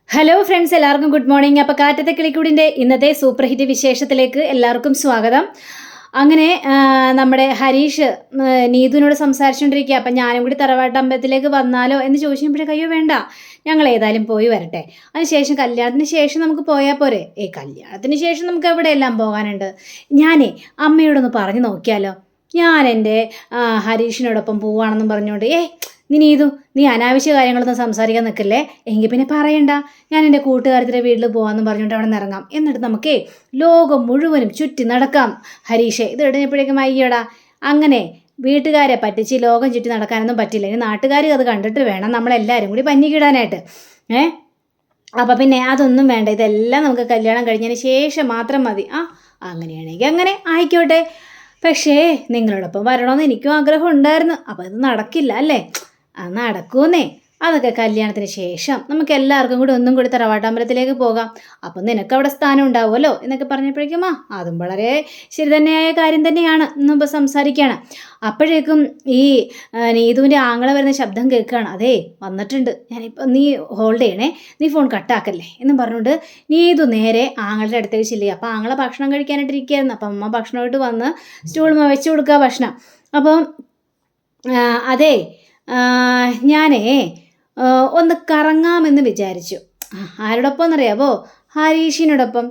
Hello friends, എല്ലാവർക്കും good morning. അപ്പോൾ കാറ്റത്തെ കിളിക്കൂടിൻ്റെ ഇന്നത്തെ സൂപ്പർ ഹിറ്റ് വിശേഷത്തിലേക്ക് എല്ലാവർക്കും സ്വാഗതം. അങ്ങനെ നമ്മുടെ ഹരീഷ് നീതുവിനോട് സംസാരിച്ചുകൊണ്ടിരിക്കുക. അപ്പം ഞാനും കൂടി തറവാട്ടമ്പലത്തിലേക്ക് വന്നാലോ എന്ന് ചോദിച്ചപ്പോഴേക്കും അയ്യോ വേണ്ട, ഞങ്ങൾ ഏതായാലും പോയി വരട്ടെ, അതിനുശേഷം കല്യാണത്തിന് ശേഷം നമുക്ക് പോയാൽ പോരെ. കല്യാണത്തിന് ശേഷം നമുക്ക് എവിടെയെല്ലാം പോകാനുണ്ട്. ഞാനേ അമ്മയോടൊന്ന് പറഞ്ഞു നോക്കിയാലോ, ഞാൻ എൻ്റെ ഹരീഷിനോടൊപ്പം പോവുകയാണെന്നും പറഞ്ഞുകൊണ്ട് നീ അനാവശ്യ കാര്യങ്ങളൊന്നും സംസാരിക്കാൻ നിൽക്കില്ലേ, എങ്കിൽ പിന്നെ പറയണ്ട, ഞാൻ എൻ്റെ കൂട്ടുകാരത്തിൻ്റെ വീട്ടിൽ പോകാമെന്ന് പറഞ്ഞുകൊണ്ട് അവിടെ നിന്ന് ഇറങ്ങാം. എന്നിട്ട് നമുക്കേ ലോകം മുഴുവനും ചുറ്റി നടക്കാം. ഹരീഷേ, ഇത് ഇടഞ്ഞപ്പോഴേക്കും അയ്യടാ, അങ്ങനെ വീട്ടുകാരെ പറ്റിച്ച് ലോകം ചുറ്റി നടക്കാനൊന്നും പറ്റില്ല. ഇനി നാട്ടുകാർ അത് കണ്ടിട്ട് വേണം നമ്മളെല്ലാവരും കൂടി പഞ്ഞിക്കിടാനായിട്ട്. അപ്പം പിന്നെ അതൊന്നും വേണ്ട, ഇതെല്ലാം നമുക്ക് കല്യാണം കഴിഞ്ഞതിന് ശേഷം മാത്രം മതി. അങ്ങനെയാണെങ്കിൽ അങ്ങനെ ആയിക്കോട്ടെ. പക്ഷേ നിങ്ങളോടൊപ്പം വരണമെന്ന് എനിക്കും ആഗ്രഹം ഉണ്ടായിരുന്നു. അപ്പോൾ ഇത് നടക്കില്ല അല്ലേ? നടക്കൂന്നേ. അതൊക്കെ കല്യാണത്തിന് ശേഷം നമുക്ക് എല്ലാവർക്കും കൂടി ഒന്നും കൂടി തറവാട്ടമ്പലത്തിലേക്ക് പോകാം. അപ്പം നിനക്ക് അവിടെ സ്ഥാനം ഉണ്ടാവുമല്ലോ എന്നൊക്കെ പറഞ്ഞപ്പോഴേക്കും അതും വളരെ ശരി തന്നെയായ കാര്യം തന്നെയാണ് എന്നുമ്പോൾ സംസാരിക്കുകയാണ്. അപ്പോഴേക്കും ഈ നീതുവിൻ്റെ ആങ്ങളെ വരുന്ന ശബ്ദം കേൾക്കുകയാണ്. അതേ വന്നിട്ടുണ്ട്, ഞാനിപ്പോൾ നീ ഹോൾഡ് ചെയ്യണേ, നീ ഫോൺ കട്ടാക്കല്ലേ എന്നും പറഞ്ഞുകൊണ്ട് നീതു നേരെ ആങ്ങളുടെ അടുത്തേക്ക് ചെല്ലുക. അപ്പോൾ ആങ്ങളെ ഭക്ഷണം കഴിക്കാനായിട്ടിരിക്കുകയായിരുന്നു. അപ്പം അമ്മ ഭക്ഷണമായിട്ട് വന്ന് സ്റ്റൂളുമ വെച്ച് കൊടുക്കുക ഭക്ഷണം. അപ്പം അതേ ഞാനേ ഒന്ന് കറങ്ങാമെന്ന് വിചാരിച്ചു. ആരോടൊപ്പം എന്നറിയാവോ? ഹരീഷിനോടൊപ്പം.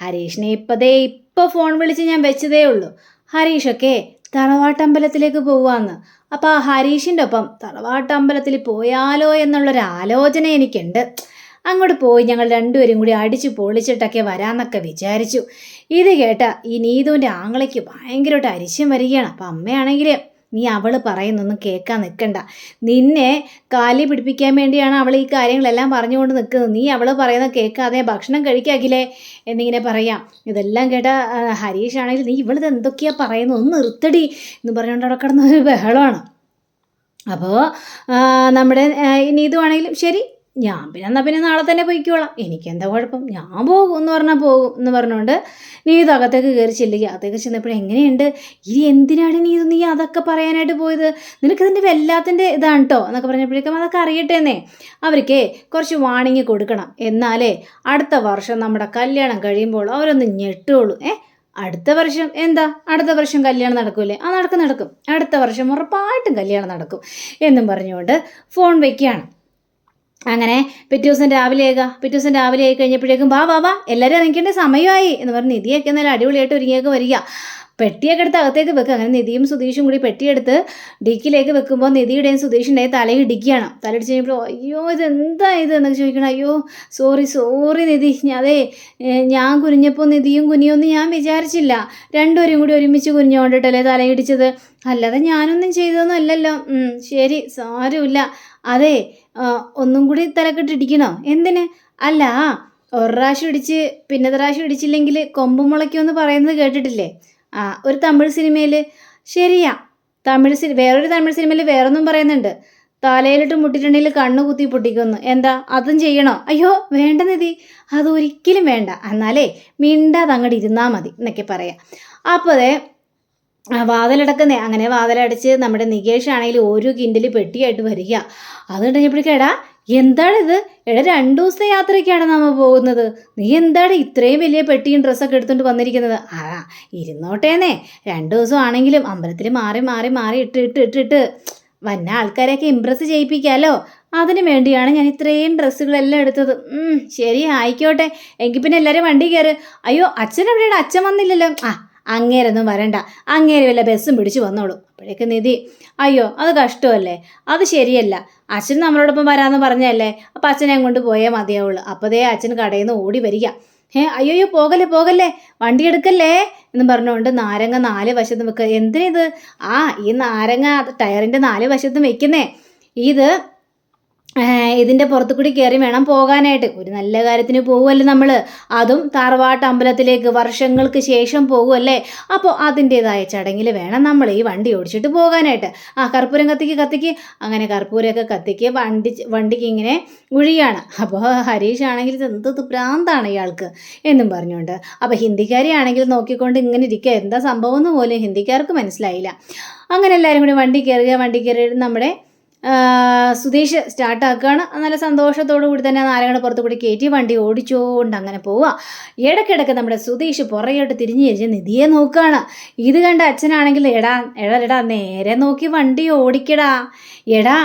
ഹരീഷിനെ ഇപ്പോൾ ഫോൺ വിളിച്ച് ഞാൻ വെച്ചതേ ഉള്ളൂ. ഹരീഷൊക്കെ തറവാട്ടമ്പലത്തിലേക്ക് പോവാന്ന്. അപ്പോൾ ആ ഹരീഷിൻ്റെ ഒപ്പം തറവാട്ടമ്പലത്തിൽ പോയാലോ എന്നുള്ളൊരു ആലോചന എനിക്കുണ്ട്. അങ്ങോട്ട് പോയി ഞങ്ങൾ രണ്ടുപേരും കൂടി അടിച്ചു പൊളിച്ചിട്ടൊക്കെ വരാമെന്നൊക്കെ വിചാരിച്ചു. ഇത് കേട്ട ഈ നീതുവിൻ്റെ ആങ്ങളയ്ക്ക് ഭയങ്കരമായിട്ട് അരിശം വരികയാണ്. അപ്പം അമ്മയാണെങ്കിൽ നീ അവൾ പറയുന്നൊന്നും കേൾക്കാൻ നിൽക്കണ്ട, നിന്നെ കാലി പിടിപ്പിക്കാൻ വേണ്ടിയാണ് അവൾ ഈ കാര്യങ്ങളെല്ലാം പറഞ്ഞുകൊണ്ട് നിൽക്കുന്നത്. നീ അവൾ പറയുന്നത് കേൾക്കാതെ ഭക്ഷണം കഴിക്കാക്കില്ലേ എന്നിങ്ങനെ പറയാം. ഇതെല്ലാം കേട്ട ഹരീഷാണെങ്കിൽ നീ ഇവളിത് എന്തൊക്കെയാണ് പറയുന്നത്, ഒന്ന് നിർത്തടി എന്ന് പറഞ്ഞുകൊണ്ട് അവിടെ കിടന്ന ഒരു ബഹളമാണ്. അപ്പോൾ നമ്മുടെ നീതുവാണെങ്കിലും ശരി, ഞാൻ എന്നാൽ പിന്നെ നാളെ തന്നെ പോയിക്കോളാം, എനിക്കെന്താ കുഴപ്പം, ഞാൻ പോകും എന്ന് പറഞ്ഞാൽ പോകും എന്ന് പറഞ്ഞുകൊണ്ട് നീതു അകത്തേക്ക് കയറി ചെല്ലുക. അകത്തേക്ക് ചെന്നപ്പോൾ എങ്ങനെയുണ്ട്, ഇനി എന്തിനാണ് നീ അതൊക്കെ പറയാനായിട്ട് പോയത്, നിനക്കിതിൻ്റെ വല്ലാത്തിൻ്റെ ഇതാണ് കേട്ടോ എന്നൊക്കെ പറഞ്ഞപ്പോഴേക്കും അതൊക്കെ അറിയട്ടെന്നേ, അവർക്ക് കുറച്ച് വാണിങ് കൊടുക്കണം, എന്നാലേ അടുത്ത വർഷം നമ്മുടെ കല്യാണം കഴിയുമ്പോൾ അവരൊന്ന് ഞെട്ടുള്ളൂ. അടുത്ത വർഷം എന്താ, അടുത്ത വർഷം കല്യാണം നടക്കൂലേ? നടക്കും, അടുത്ത വർഷം ഉറപ്പായിട്ടും കല്യാണം നടക്കും എന്നും പറഞ്ഞുകൊണ്ട് ഫോൺ വയ്ക്കുകയാണ്. അങ്ങനെ പിറ്റേ ദിവസം രാവിലെ ആയി കഴിഞ്ഞപ്പോഴേക്കും വാ എല്ലാവരും ഇറങ്ങിക്കേണ്ട സമയമായി എന്ന് പറഞ്ഞ് നിധിയൊക്കെ നല്ല അടിപൊളിയായിട്ട് ഒരുങ്ങിയൊക്കെ വരിക. പെട്ടിയൊക്കെ എടുത്ത് അകത്തേക്ക് വെക്കുക. അങ്ങനെ നിധിയും സുധീഷും കൂടി പെട്ടിയെടുത്ത് ഡിക്കിലേക്ക് വെക്കുമ്പോൾ നിധിയുടെയും സുധീഷിൻ്റെയും തലയിടിക്കുകയാണ്. തലയിടിച്ച് കഴിഞ്ഞപ്പോൾ അയ്യോ ഇതെന്താ ഇത് എന്നൊക്കെ ചോദിക്കണം. അയ്യോ സോറി നിധി, അതേ ഞാൻ കുനിഞ്ഞപ്പോൾ നിധിയും കുനിയൊന്നും ഞാൻ വിചാരിച്ചില്ല, രണ്ടുപേരും കൂടി ഒരുമിച്ച് കുനിഞ്ഞുകൊണ്ടിട്ടല്ലേ തലയിടിച്ചത്, അല്ലാതെ ഞാനൊന്നും ചെയ്തതൊന്നും അല്ലല്ലോ. ശരി, സാരമില്ല. അതെ ഒന്നും കൂടി തലക്കെട്ടിടിക്കണോ? എന്തിന്? അല്ല, ഒരു പ്രാവശ്യം ഇടിച്ച് പിന്നത്തെ പ്രാവശ്യം ഇടിച്ചില്ലെങ്കിൽ കൊമ്പ് മുളയ്ക്കുമെന്ന് പറയുന്നത് കേട്ടിട്ടില്ലേ? ഒരു തമിഴ് സിനിമയിൽ. ശരിയാ, വേറൊരു തമിഴ് സിനിമയിൽ വേറൊന്നും പറയുന്നുണ്ട്, തലയിലിട്ട് മുട്ടിട്ടുണ്ടെങ്കിൽ കണ്ണ് കുത്തി പൊട്ടിക്കുമെന്ന്. എന്താ അതും ചെയ്യണോ? അയ്യോ വേണ്ട നിധി, അതൊരിക്കലും വേണ്ട, എന്നാലേ മിണ്ടാതെ അങ്ങോട്ട് ഇരുന്നാൽ മതി എന്നൊക്കെ പറയാം. അപ്പോൾ അതെ വാതിലടക്കുന്നേ. അങ്ങനെ വാതിലടച്ച് നമ്മുടെ നികേഷ് ആണെങ്കിൽ ഒരു കിൻഡിൽ പെട്ടിയായിട്ട് വരിക. അത് കഴിഞ്ഞപ്പോഴേക്കേടാ എന്താണിത്, 2 ദിവസത്തെ യാത്രയ്ക്കാണ് നമ്മൾ പോകുന്നത്, നീ എന്താണ് ഇത്രയും വലിയ പെട്ടിയും ഡ്രസ്സൊക്കെ എടുത്തുകൊണ്ട് വന്നിരിക്കുന്നത്? ഇരുന്നോട്ടേന്നേ, 2 ദിവസം ആണെങ്കിലും അമ്പലത്തിൽ മാറി ഇട്ടിട്ട് വന്ന ആൾക്കാരെയൊക്കെ ഇമ്പ്രസ് ചെയ്യിപ്പിക്കാമല്ലോ, അതിന് വേണ്ടിയാണ് ഞാൻ ഇത്രയും ഡ്രസ്സുകളെല്ലാം എടുത്തത്. ശരി ആയിക്കോട്ടെ, എങ്കിൽ പിന്നെ എല്ലാവരും വണ്ടി കയറ്. അയ്യോ അച്ഛൻ എവിടെയാണ്, അച്ഛൻ വന്നില്ലല്ലോ. അങ്ങേരൊന്നും വരണ്ട, അങ്ങേര് വല്ല ബസ്സും പിടിച്ച് വന്നോളൂ. അപ്പോഴേക്ക് നിധി അയ്യോ അത് കഷ്ടമല്ലേ, അത് ശരിയല്ല, അച്ഛൻ നമ്മളോടൊപ്പം വരാമെന്ന് പറഞ്ഞല്ലേ, അപ്പം അച്ഛനെ അങ്ങോട്ട് പോയാൽ മതിയാവുള്ളൂ. അപ്പോഴേ അച്ഛൻ കടയിൽ നിന്ന് ഓടി വരിക. അയ്യോ പോകല്ലേ വണ്ടി എടുക്കല്ലേ എന്ന് പറഞ്ഞുകൊണ്ട് നാരങ്ങ 4 വശത്തും വെക്കുക. എന്തിനിത്? ഈ നാരങ്ങ ടയറിൻ്റെ 4 വശത്തും വെക്കുന്നേ, ഇതിൻ്റെ പുറത്തു കൂടി കയറി വേണം പോകാനായിട്ട്. ഒരു നല്ല കാര്യത്തിന് പോകുമല്ലോ നമ്മൾ, അതും തറവാട്ട് അമ്പലത്തിലേക്ക് വർഷങ്ങൾക്ക് ശേഷം പോകുമല്ലേ. അപ്പോൾ അതിൻ്റേതായ ചടങ്ങിൽ വേണം നമ്മൾ ഈ വണ്ടി ഓടിച്ചിട്ട് പോകാനായിട്ട്. കർപ്പൂരം കത്തിക്ക്. അങ്ങനെ കർപ്പൂരമൊക്കെ കത്തിക്ക് വണ്ടിക്ക് ഇങ്ങനെ ഒഴിയാണ്. അപ്പോൾ ഹരീഷ് ആണെങ്കിൽ എന്ത് ഭ്രാന്താണ് ഇയാൾക്ക് എന്നും പറഞ്ഞുകൊണ്ട്. അപ്പോൾ ഹിന്ദിക്കാരി ആണെങ്കിൽ നോക്കിക്കൊണ്ട് ഇങ്ങനെ ഇരിക്കുക, എന്താ സംഭവം എന്ന് പോലും ഹിന്ദിക്കാർക്ക് മനസ്സിലായില്ല. അങ്ങനെ എല്ലാവരും കൂടി വണ്ടി കയറി നമ്മുടെ സുധീഷ് സ്റ്റാർട്ടാക്കുകയാണ്. നല്ല സന്തോഷത്തോടു കൂടി തന്നെ നാരങ്ങയുടെ പുറത്തു കൂടി കയറ്റി വണ്ടി ഓടിച്ചുകൊണ്ട് അങ്ങനെ പോവുക. ഇടയ്ക്കിടയ്ക്ക് നമ്മുടെ സുധീഷ് പുറകോട്ട് തിരിഞ്ഞ് നിധിയെ നോക്കുകയാണ്. ഇത് കണ്ട അച്ഛനാണെങ്കിൽ എടാ നേരെ നോക്കി വണ്ടി ഓടിക്കടാ, എടാ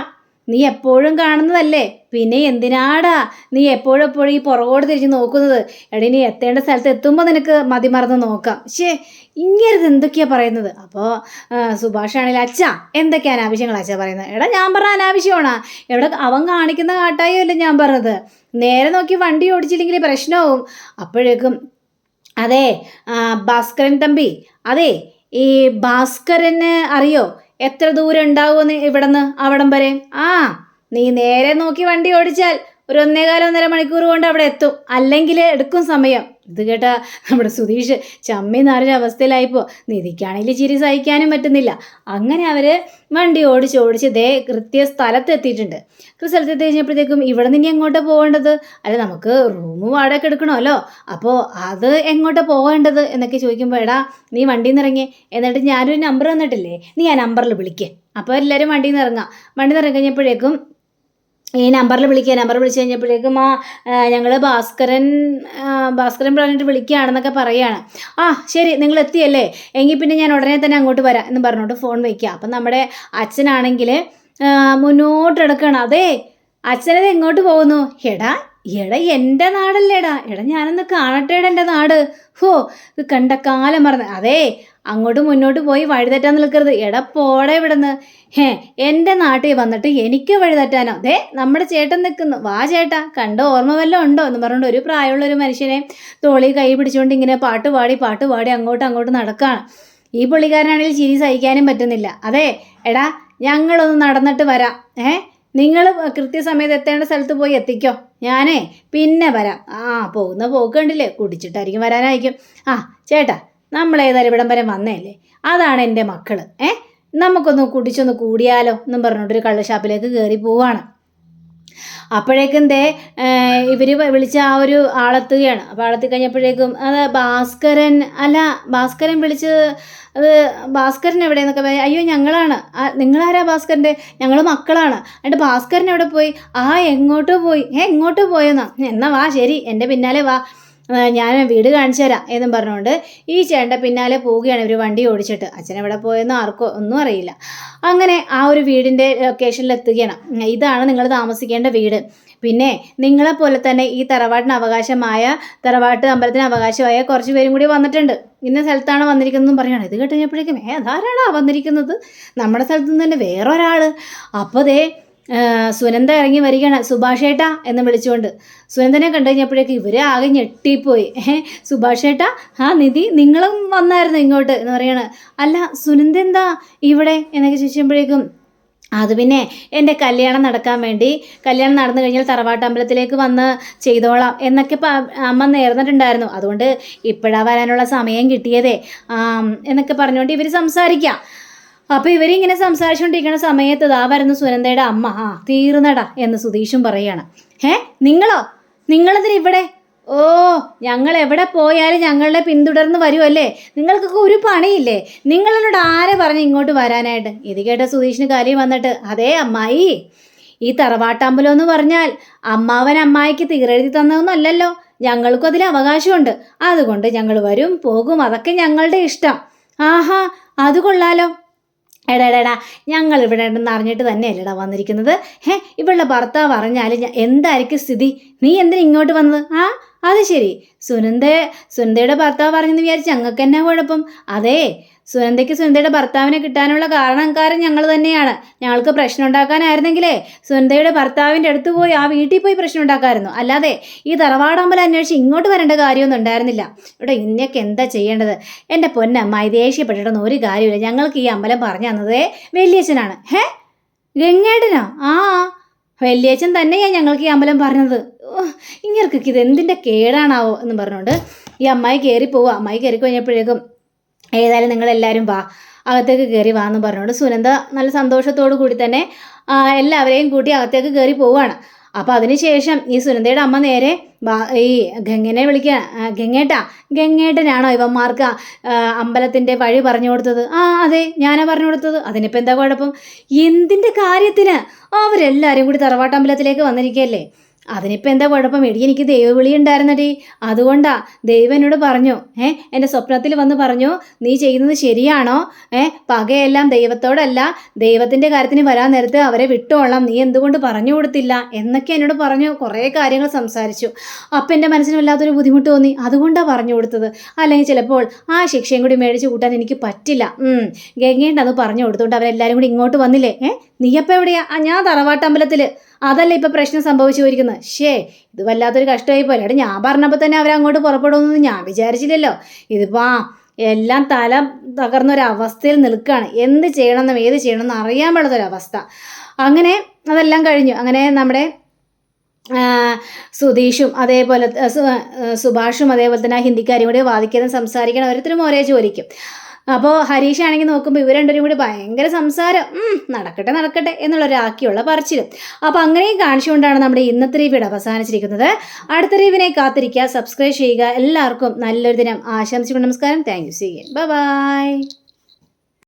നീ എപ്പോഴും കാണുന്നതല്ലേ, പിന്നെ എന്തിനാടാ നീ എപ്പോഴും ഈ പുറകോട് തിരിഞ്ഞ് നോക്കുന്നത്? എടീ നീ എത്തേണ്ട സ്ഥലത്ത് എത്തുമ്പോൾ നിനക്ക് മതിമറന്ന് നോക്കാം. ഇങ്ങനത് എന്തൊക്കെയാ പറയുന്നത്? അപ്പോൾ സുഭാഷാണെങ്കിൽ അച്ഛാ എന്തൊക്കെ അനാവശ്യങ്ങൾ അച്ഛാ പറയുന്നത്? എടാ ഞാൻ പറഞ്ഞ അനാവശ്യമാണോ? എവിടെ അവൻ കാണിക്കുന്ന കാട്ടായോ അല്ലേ ഞാൻ പറഞ്ഞത്? നേരെ നോക്കി വണ്ടി ഓടിച്ചില്ലെങ്കിൽ പ്രശ്നമാവും. അപ്പോഴേക്കും അതെ ഭാസ്കരൻ തമ്പി, അതെ ഈ ഭാസ്കരന് അറിയോ എത്ര ദൂരം ഉണ്ടാവുമെന്ന് ഇവിടുന്ന് അവിടം വരെ? നീ നേരെ നോക്കി വണ്ടി ഓടിച്ചാൽ ഒരു 1.25 മണിക്കൂർ കൊണ്ട് അവിടെ എത്തും, അല്ലെങ്കിൽ എടുക്കും സമയം. ഇത് കേട്ട നമ്മുടെ സുധീഷ് ചമ്മി നാരൊരു അവസ്ഥയിലായിപ്പോൾ നിധിക്കാണെങ്കിൽ ചിരി സഹിക്കാനും പറ്റുന്നില്ല. അങ്ങനെ അവർ വണ്ടി ഓടിച്ച് ദേ കൃത്യ സ്ഥലത്ത് എത്തിയിട്ടുണ്ട്. സ്ഥലത്ത് എത്തി കഴിഞ്ഞപ്പോഴത്തേക്കും ഇവിടെ നിന്ന് എങ്ങോട്ടാണ് പോകേണ്ടത്? അല്ല നമുക്ക് റൂം വാടക എടുക്കണമല്ലോ, അപ്പോൾ അത് എങ്ങോട്ടാണ് പോകേണ്ടത് എന്നൊക്കെ ചോദിക്കുമ്പോൾ എടാ നീ വണ്ടിയിൽ നിന്ന് ഇറങ്ങി, എന്നിട്ട് ഞാനൊരു നമ്പർ തന്നിട്ടില്ലേ, നീ ആ നമ്പറിൽ വിളിക്കേ. അപ്പോൾ എല്ലാവരും വണ്ടിയിൽ നിന്ന് ഇറങ്ങാം. വണ്ടിയിൽ നിന്ന് ഇറങ്ങിക്കഴിഞ്ഞപ്പോഴേക്കും ഈ നമ്പറിൽ വിളിച്ച് കഴിഞ്ഞപ്പോഴേക്കും ഞങ്ങൾ ഭാസ്കരൻ പറഞ്ഞിട്ട് വിളിക്കുകയാണെന്നൊക്കെ പറയുകയാണ്. ശരി നിങ്ങൾ എത്തിയല്ലേ, എങ്കിൽ പിന്നെ ഞാൻ ഉടനെ തന്നെ അങ്ങോട്ട് വരാം എന്ന് പറഞ്ഞുകൊണ്ട് ഫോൺ വയ്ക്കുക. അപ്പം നമ്മുടെ അച്ഛനാണെങ്കിൽ മുന്നോട്ടെടുക്കണം. അതെ അച്ഛനത് എങ്ങോട്ട് പോകുന്നു? എടാ എൻ്റെ നാടല്ലേടാ, ഞാനൊന്ന് കാണട്ടേടാ എൻ്റെ നാട്. ഇത് കണ്ട കാലം മറന്ന്. അതെ അങ്ങോട്ട് മുന്നോട്ട് പോയി വഴി തെറ്റാൻ നിൽക്കരുത്. പോടെ ഇവിടുന്ന്. എൻ്റെ നാട്ടിൽ വന്നിട്ട് എനിക്ക് വഴി തെറ്റാനോ? നമ്മുടെ ചേട്ടൻ നിൽക്കുന്നു, വാ ചേട്ടാ, കണ്ട ഓർമ്മ വല്ലതും ഉണ്ടോ എന്ന് പറഞ്ഞുകൊണ്ട് ഒരു പ്രായമുള്ള ഒരു മനുഷ്യനെ തോളി കൈ പിടിച്ചുകൊണ്ട് ഇങ്ങനെ പാട്ട് പാടി അങ്ങോട്ട് നടക്കുകയാണ്. ഈ പുള്ളിക്കാരനാണെങ്കിൽ ചിരി സഹിക്കാനും പറ്റുന്നില്ല. അതെ എടാ ഞങ്ങളൊന്ന് നടന്നിട്ട് വരാം, നിങ്ങൾ കൃത്യസമയത്ത് എത്തേണ്ട സ്ഥലത്ത് പോയി എത്തിക്കോ, ഞാനേ പിന്നെ വരാം. പോകുന്ന പോക്ക് കണ്ടില്ലേ, കുടിച്ചിട്ടായിരിക്കും വരാനായിരിക്കും. ചേട്ടാ നമ്മളേതായാലും ഇവിടം വരെ വന്നേല്ലേ, അതാണ് എൻ്റെ മക്കൾ, നമുക്കൊന്ന് കുടിച്ചൊന്ന് കൂടിയാലോ എന്നും പറഞ്ഞിട്ടൊരു കള്ളുഷാപ്പിലേക്ക് കയറി പോവാണ്. അപ്പോഴേക്കും ഇവർ വിളിച്ച ആ ഒരു ആളെത്തുകയാണ്. അപ്പോൾ ആളെത്തി കഴിഞ്ഞപ്പോഴേക്കും അത് ഭാസ്കരൻ വിളിച്ചത് അത് ഭാസ്കരൻ എവിടെയെന്നൊക്കെ പറയാം. അയ്യോ ഞങ്ങളാണ്. നിങ്ങളാരാ ഭാസ്കരൻ്റെ? ഞങ്ങൾ മക്കളാണ്. എന്നിട്ട് ഭാസ്കരൻ എവിടെ പോയി? എങ്ങോട്ടോ പോയെന്നാ? എന്നാ വാ, ശരി എൻ്റെ പിന്നാലെ വാ, ഞാൻ വീട് കാണിച്ചു തരാം എന്നും പറഞ്ഞുകൊണ്ട് ഈ ചേട്ടൻ്റെ പിന്നാലെ പോവുകയാണ് ഇവർ വണ്ടി ഓടിച്ചിട്ട്. അച്ഛൻ എവിടെ പോയെന്നോ ആർക്കോ ഒന്നും അറിയില്ല. അങ്ങനെ ആ ഒരു വീടിൻ്റെ ലൊക്കേഷനിൽ എത്തുകയാണ്. ഇതാണ് നിങ്ങൾ താമസിക്കേണ്ട വീട്. പിന്നെ നിങ്ങളെപ്പോലെ തന്നെ ഈ തറവാട്ടിന് തറവാട്ട് അമ്പലത്തിന് അവകാശമായ കുറച്ച് പേരും കൂടി വന്നിട്ടുണ്ട്. ഇന്ന സ്ഥലത്താണ് വന്നിരിക്കുന്നതെന്നും പറയുകയാണ്. ഇത് കേട്ടുകഴിഞ്ഞപ്പോഴേക്കും അതാരാടാ വന്നിരിക്കുന്നത്? നമ്മുടെ സ്ഥലത്ത് നിന്ന് തന്നെ വേറൊരാൾ. അപ്പോൾ സുനന്ദ ഇറങ്ങി വരികയാണ്. സുഭാഷേട്ടാ എന്ന് വിളിച്ചുകൊണ്ട്. സുനന്ദനെ കണ്ടു കഴിഞ്ഞപ്പോഴേക്കും ഇവർ ആകെ ഞെട്ടിപ്പോയി. സുഭാഷേട്ടാ, നിധി നിങ്ങളും വന്നായിരുന്നു ഇങ്ങോട്ട് എന്ന് പറയാണ്. അല്ല സുനന്ദ എന്താ ഇവിടെ എന്നൊക്കെ ചോദിച്ചപ്പോഴേക്കും അത് പിന്നെ എൻ്റെ കല്യാണം നടന്നു കഴിഞ്ഞാൽ തറവാട്ടമ്പലത്തിലേക്ക് വന്ന് ചെയ്തോളാം എന്നൊക്കെ അമ്മ നേർന്നിട്ടുണ്ടായിരുന്നു, അതുകൊണ്ട് ഇപ്പോഴാണ് വരാനുള്ള സമയം കിട്ടിയതേ എന്നൊക്കെ പറഞ്ഞുകൊണ്ട് ഇവർ സംസാരിക്കാം. അപ്പോൾ ഇവരിങ്ങനെ സംസാരിച്ചുകൊണ്ടിരിക്കുന്ന സമയത്ത് വരുന്നു സുനന്ദയുടെ അമ്മ. തീർന്നടാ എന്ന് സുധീഷും പറയാണ്. നിങ്ങളെന്തിനാ ഇവിടെ? ഞങ്ങൾ എവിടെ പോയാലും ഞങ്ങളെ പിന്തുടർന്ന് വരുമല്ലേ, നിങ്ങൾക്കൊക്കെ ഒരു പണിയില്ലേ? നിങ്ങളോട് ആരെ പറഞ്ഞ് ഇങ്ങോട്ട് വരാനായിട്ട്? ഇത് കേട്ട സുധീഷിന് കാര്യം വന്നിട്ട്, അതേ അമ്മായി, ഈ തറവാട്ടമ്പലം എന്ന് പറഞ്ഞാൽ അമ്മാവൻ അമ്മായിക്ക് തീരെഴുതി തന്നതൊന്നുമല്ലല്ലോ, ഞങ്ങൾക്കും അതിൽ അവകാശമുണ്ട്. അതുകൊണ്ട് ഞങ്ങൾ വരും പോകും, അതൊക്കെ ഞങ്ങളുടെ ഇഷ്ടം. അത് കൊള്ളാലോ. എടാ ഞങ്ങൾ ഇവിടെ ഉണ്ടെന്ന് അറിഞ്ഞിട്ട് തന്നെയല്ലേടാ വന്നിരിക്കുന്നത്. ഇവളുടെ ഭർത്താവ് അറിഞ്ഞാൽ എന്തായിരിക്കും സ്ഥിതി? നീ എന്തിനാ ഇങ്ങോട്ട് വന്നത്? അത് ശരി, സുനന്ദയുടെ ഭർത്താവ് പറഞ്ഞെന്ന് വിചാരിച്ച് ഞങ്ങൾക്ക് എന്നാ കുഴപ്പം? അതെ സുനന്ദയുടെ ഭർത്താവിനെ കിട്ടാനുള്ള കാരണക്കാരൻ ഞങ്ങൾ തന്നെയാണ്. ഞങ്ങൾക്ക് പ്രശ്നം ഉണ്ടാക്കാനായിരുന്നെങ്കിലേ സുനന്ദയുടെ ഭർത്താവിൻ്റെ അടുത്ത് പോയി ആ വീട്ടിൽ പോയി പ്രശ്നം ഉണ്ടാക്കാമായിരുന്നു, അല്ലാതെ ഈ തറവാടമ്പലം അന്വേഷിച്ച് ഇങ്ങോട്ട് വരേണ്ട കാര്യമൊന്നും ഉണ്ടായിരുന്നില്ല. ഇവിടെ ഇന്നൊക്കെ എന്താ ചെയ്യേണ്ടത്? എൻ്റെ പൊന്നമ്മായി ദേഷ്യപ്പെട്ടിട്ടൊന്നും ഒരു കാര്യമില്ല. ഞങ്ങൾക്ക് ഈ അമ്പലം പറഞ്ഞു തന്നതേ വലിയച്ഛനാണ്. ഗംഗേട്ടനോ? വലിയച്ഛൻ തന്നെയാണ് ഞങ്ങൾക്ക് ഈ അമ്പലം പറഞ്ഞത്. ഇങ്ങർക്കൊക്കെ ഇത് എന്തിൻ്റെ കേടാണാവോ എന്ന് പറഞ്ഞുകൊണ്ട് ഈ അമ്മായി കയറി പോവുക. അമ്മായി കയറി കഴിഞ്ഞപ്പോഴേക്കും ഏതായാലും നിങ്ങളെല്ലാവരും വാ, അകത്തേക്ക് കയറി വാ എന്ന് പറഞ്ഞുകൊണ്ട് സുനന്ദ നല്ല സന്തോഷത്തോടു കൂടി തന്നെ എല്ലാവരെയും കൂട്ടി അകത്തേക്ക് കയറി പോവുകയാണ്. അപ്പോൾ അതിനുശേഷം ഈ സുനന്ദയുടെ അമ്മ നേരെ ഈ ഗംഗനെ വിളിക്കുക, ഗംഗേട്ടനാണോ ഇവന്മാർക്ക് അമ്പലത്തിൻ്റെ വഴി പറഞ്ഞു കൊടുത്തത്? ആ അതെ, ഞാനാ പറഞ്ഞു കൊടുത്തത്. അതിനിപ്പോൾ എന്താ കുഴപ്പം? എന്തിൻ്റെ കാര്യത്തിന്? അവരെല്ലാവരും കൂടി തറവാട്ടമ്പലത്തിലേക്ക് വന്നിരിക്കുകയല്ലേ, അതിനിപ്പോൾ എന്താ കുഴപ്പം? എടി എനിക്ക് ദൈവവിളി ഉണ്ടായിരുന്നടി, അതുകൊണ്ടാ ദൈവം എന്നോട് പറഞ്ഞു, എൻ്റെ സ്വപ്നത്തിൽ വന്ന് പറഞ്ഞു, നീ ചെയ്യുന്നത് ശരിയാണോ? പകയെല്ലാം ദൈവത്തോടല്ല, ദൈവത്തിൻ്റെ കാര്യത്തിന് വരാൻ നേരത്ത് അവരെ വിട്ടോളാം, നീ എന്തുകൊണ്ട് പറഞ്ഞു കൊടുത്തില്ല എന്നൊക്കെ എന്നോട് പറഞ്ഞു. കുറേ കാര്യങ്ങൾ സംസാരിച്ചു. അപ്പം എൻ്റെ മനസ്സിന് വല്ലാത്തൊരു ബുദ്ധിമുട്ട് തോന്നി, അതുകൊണ്ടാണ് പറഞ്ഞു കൊടുത്തത്. അല്ലെങ്കിൽ ചിലപ്പോൾ ആ ശിക്ഷയും കൂടി മേടിച്ച് കൂട്ടാൻ എനിക്ക് പറ്റില്ല. ഗംഗേണ്ടത് പറഞ്ഞു കൊടുത്തുകൊണ്ട് അവരെല്ലാവരും കൂടി ഇങ്ങോട്ട് വന്നില്ലേ? നീയപ്പം എവിടെയാ? ഞാൻ തറവാട്ടമ്പലത്തിൽ. അതല്ല ഇപ്പം പ്രശ്നം സംഭവിച്ചു പോയിരിക്കുന്നത്. ഇത് വല്ലാത്തൊരു കഷ്ടമായി പോലെ. എടാ, ഞാൻ പറഞ്ഞപ്പോൾ തന്നെ അവരങ്ങോട്ട് പുറപ്പെടുമെന്ന് ഞാൻ വിചാരിച്ചില്ലല്ലോ. ഇതിപ്പോൾ എല്ലാം തല തകർന്നൊരവസ്ഥയിൽ നിൽക്കുകയാണ്. എന്ത് ചെയ്യണമെന്നും ഏത് ചെയ്യണമെന്നും അറിയാൻ പാടാത്തൊരവസ്ഥ. അങ്ങനെ അതെല്ലാം കഴിഞ്ഞു. അങ്ങനെ നമ്മുടെ സുധീഷും അതേപോലെ സുഭാഷും അതേപോലെ തന്നെ ആ ഹിന്ദിക്കാരും കൂടി വാദിക്കാനും സംസാരിക്കണം. ഓരോരുത്തരും ഒരേ ജോലിക്കും. അപ്പോൾ ഹരീഷാണെങ്കിൽ നോക്കുമ്പോൾ ഇവർ രണ്ടുപേരും കൂടി ഭയങ്കര സംസാരം, നടക്കട്ടെ എന്നുള്ളൊരാക്കിയുള്ള പറച്ചിലും. അപ്പോൾ അങ്ങനെയും കാണിച്ചുകൊണ്ടാണ് നമ്മുടെ ഇന്നത്തെ റിവ്യൂടെ അവസാനിച്ചിരിക്കുന്നത്. അടുത്ത റിവ്യൂവിനെ കാത്തിരിക്കുക, സബ്സ്ക്രൈബ് ചെയ്യുക. എല്ലാവർക്കും നല്ലൊരു ദിനം ആശംസിക്കുന്നു. നമസ്കാരം. Thank you. See you. By.